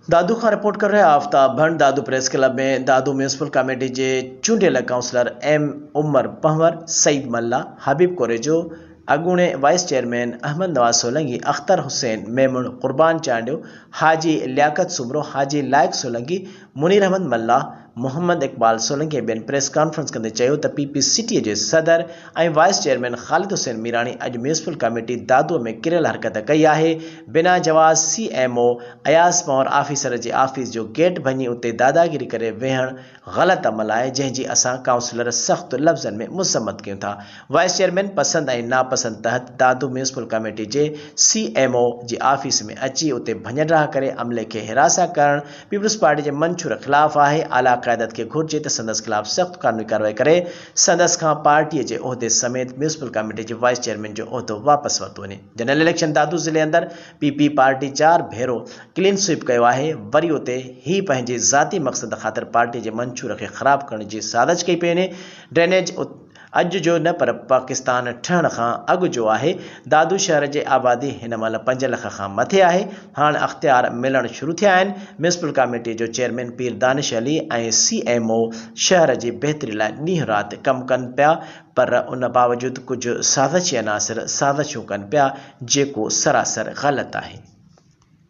दादू खां रिपोर्ट कर रहे आफ्ताब भंड। दादू प्रेस क्लब में दादू म्यूनसिपल कमेटी के चूंडियल काउंसलर एम उमर पंवर, सईद मल्ला, हबीब कोरेजो, अगूणे वाइस चेयरमैन अहमद नवाज सोलंकी, अख्तर हुसैन मेमण, कुर्बान चांडियो, हाजी लियाकत सुमरो, हाजी लायक सोलंकी, मुनीर अहमद मल्ला, मोहम्मद इकबाल सोलंकी बेन प्रेस कॉन्फ्रेंस कंदे चयो त पीपीसीटी के सदर और वाइस चेयरमैन ख़ालिद हुसैन मीरानी अज म्यूनसिपल कमेटी दादू में किरियल हरकत कई है। बिना जवाज़ CMO अयाज़ पंवर ऑफिसर के ऑफिस जो गेट भंजी उते दादागिरी करे वेहण गलत अमल है, जैंजी असां काउंसलर सख्त लफ्ज़न में मुसम्मत क्यों था। वाइस चेयरमैन पसंद और नापसंद तहत दादू म्यूनसिपल कमेटी के CMO के ऑफिस में अची उते भंजड़ा करे अमले के हिरासा करण पीपल्स पार्टी के मंशूर खिलाफ है। आला क़यादत के घुर्जे त संदस खिलाफ सख्त कानूनी कार्रवाई करे संदस खां पार्टी के उहदे समेत म्यूनसिपल कमेटी के वाइस चेयरमैन जो उहदो वापस वरितो वञे। जनरल इलेक्शन दादू ज़िले अंदर PP पार्टी 4 भेरो क्लीन स्वीप किया है। वरी उते ही पंहिंजे ज़ाती मकसद खातिर पार्टी के मंशूर के ख़राब करने की साज़िश कई पे वञे। ड्रेनेज अज जो न पर पाकिस्तान ठहण खां अगु जो है। दादू शहर के आबादी इन महिल 5 लाख खां मथे है। हाँ अख्तियार मिलण शुरू थिया आहिनि। म्यूनसिपल कमेटी जो चेयरमैन पीर दानिश अली और CMO शहर की बेहतरी लाइ नीह रात कम कन पिया, पर उन बावजूद कुछ साज़िशी अनासर साज़िशूं कन पिया जेको सरासर गलत है।